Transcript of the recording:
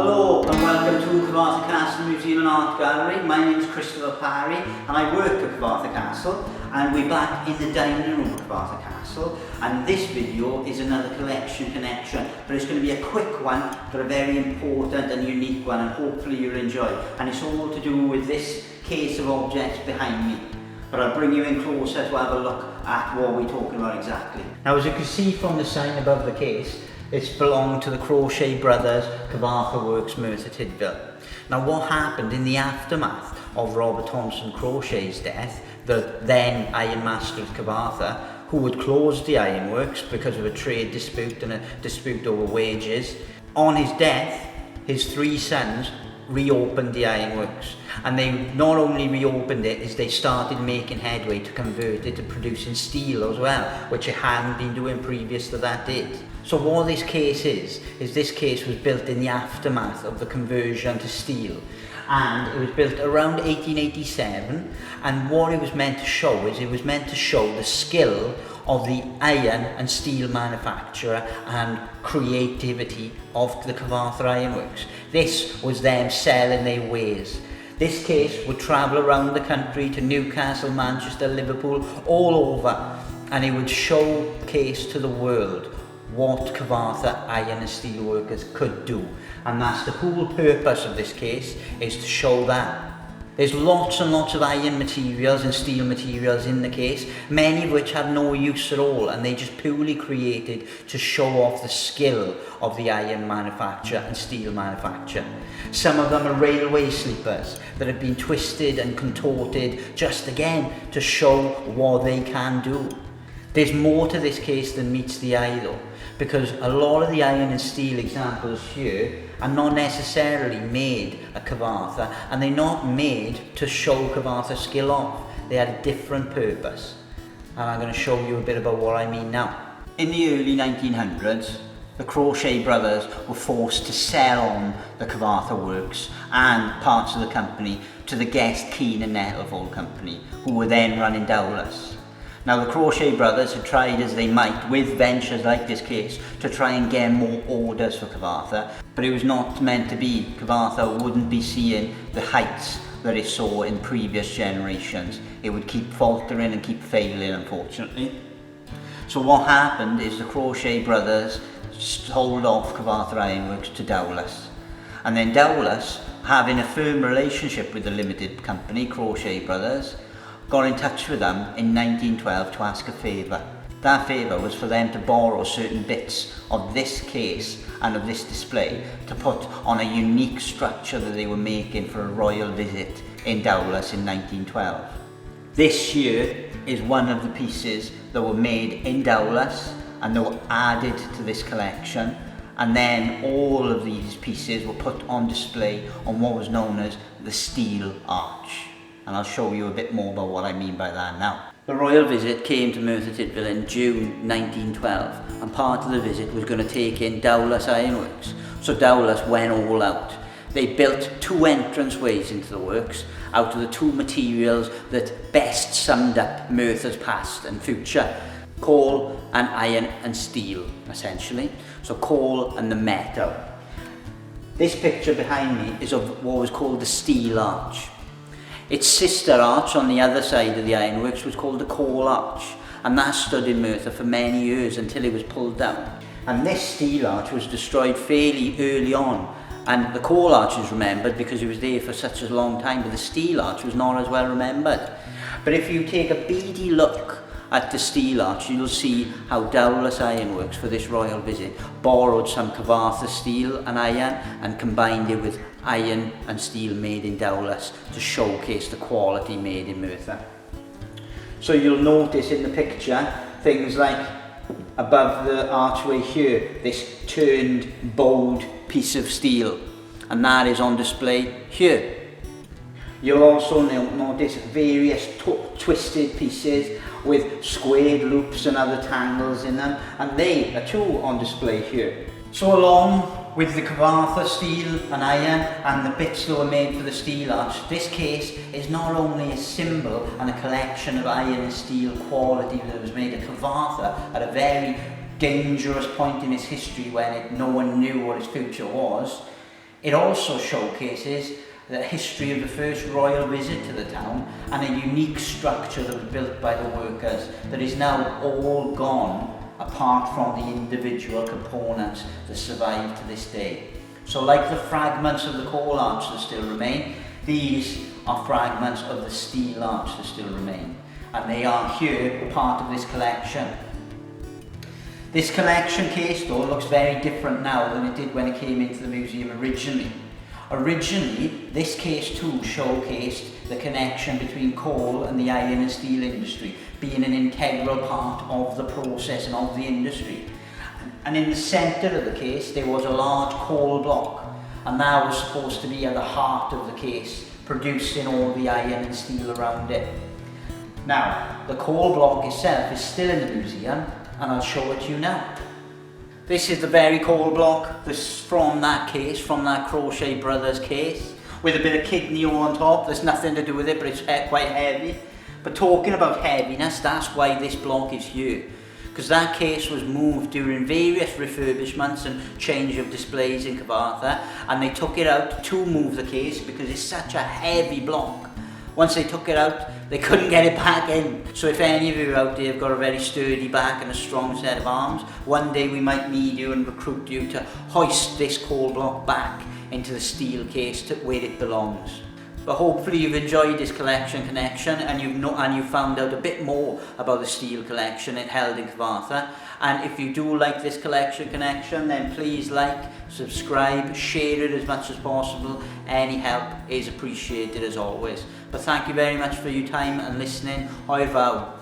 Hello and welcome to Cyfarthfa Castle Museum and Art Gallery. My name is Christopher Parry and I work at Cyfarthfa Castle, and we're back in the dining room at Cyfarthfa Castle, and this video is another collection connection, but it's going to be a quick one but a very important and unique one, and hopefully you'll enjoy, and it's all to do with this case of objects behind me. But I'll bring you in closer to have a look at what we're talking about exactly. Now, as you can see from the sign above the case, it's belonged to the Crawshay brothers, Cyfarthfa Works, Merthyr. Now, what happened in the aftermath of Robert Thompson Crawshay's death, the then Iron Master of Cyfarthfa, who had closed the ironworks because of a trade dispute and a dispute over wages, on his death, his three sons reopened the ironworks, and they not only reopened it, as they started making headway to convert it to producing steel as well, which it hadn't been doing previous to that date. So what this case is this case was built in the aftermath of the conversion to steel, and it was built around 1887, and what it was meant to show is it was meant to show the skill of the iron and steel manufacturer and creativity of the Cyfarthfa Ironworks. This was them selling their wares. This case would travel around the country to Newcastle, Manchester, Liverpool, all over, and it would showcase to the world what Cyfarthfa iron and steel workers could do. And that's the whole purpose of this case, is to show that. There's lots and lots of iron materials and steel materials in the case, many of which have no use at all, and they just purely created to show off the skill of the iron manufacture and steel manufacture. Some of them are railway sleepers that have been twisted and contorted just again to show what they can do. There's more to this case than meets the eye though, because a lot of the iron and steel examples here are not necessarily made at Cyfarthfa, and they're not made to show Cyfarthfa skill off. They had a different purpose, and I'm going to show you a bit about what I mean now. In the early 1900s, the Crawshay brothers were forced to sell on the Cyfarthfa Works and parts of the company to the Guest, Keane and Nettlefold company, who were then running Dowlais. Now, the Crawshay brothers had tried as they might with ventures like this case to try and get more orders for Cyfarthfa, but it was not meant to be. Cyfarthfa wouldn't be seeing the heights that it saw in previous generations. It would keep faltering and keep failing, unfortunately. So what happened is the Crawshay brothers sold off Cyfarthfa Ironworks to Dowlais, and then Dowlais, having a firm relationship with the limited company Crawshay brothers, got in touch with them in 1912 to ask a favour. That favour was for them to borrow certain bits of this case and of this display to put on a unique structure that they were making for a royal visit in Dowlais in 1912. This here is one of the pieces that were made in Dowlais and they were added to this collection, and then all of these pieces were put on display on what was known as the Steel Arch. And I'll show you a bit more about what I mean by that now. The royal visit came to Merthyr in June 1912, and part of the visit was going to take in Dowlais Ironworks. So Dowlais went all out. They built two entranceways into the works out of the two materials that best summed up Merthyr's past and future: coal and iron and steel, essentially. So coal and the metal. This picture behind me is of what was called the Steel Arch. Its sister arch on the other side of the ironworks was called the Coal Arch, and that stood in Merthyr for many years until it was pulled down. And this steel arch was destroyed fairly early on, and the Coal Arch is remembered because it was there for such a long time, but the Steel Arch was not as well remembered. But if you take a beady look at the Steel Arch, you'll see how Dowlais Ironworks for this royal visit borrowed some Cyfarthfa steel and iron and combined it with iron and steel made in Dowlais to showcase the quality made in Merthyr. So you'll notice in the picture things like above the archway here, this turned bowed piece of steel, and that is on display here. You'll also notice various twisted pieces with squared loops and other tangles in them, and they are too on display here. So along with the Cyfarthfa steel and iron and the bits that were made for the Steel Arch, this case is not only a symbol and a collection of iron and steel quality that was made at Cyfarthfa at a very dangerous point in its history when no one knew what its future was. It also showcases the history of the first royal visit to the town and a unique structure that was built by the workers that is now all gone apart from the individual components that survive to this day. So like the fragments of the coal arch that still remain, these are fragments of the steel arch that still remain, and they are here part of this collection. This collection case though looks very different now than it did when it came into the museum originally. Originally, this case too showcased the connection between coal and the iron and steel industry, being an integral part of the process and of the industry. And in the centre of the case there was a large coal block, and that was supposed to be at the heart of the case, producing all the iron and steel around it. Now, the coal block itself is still in the museum, and I'll show it to you now. This is the very coal block that's from that case, from that Crawshay brothers case, with a bit of kidney on top. There's nothing to do with it, but it's quite heavy. But talking about heaviness, that's why this block is here. Because that case was moved during various refurbishments and change of displays in Cyfarthfa, and they took it out to move the case because it's such a heavy block. Once they took it out, they couldn't get it back in. So if any of you out there have got a very sturdy back and a strong set of arms, one day we might need you and recruit you to hoist this coal block back into the steel case to where it belongs. But hopefully you've enjoyed this collection connection, and you've found out a bit more about the steel collection it held in Cyfarthfa. And if you do like this collection connection, then please like, subscribe, share it as much as possible. Any help is appreciated as always. But thank you very much for your time and listening. Au revoir.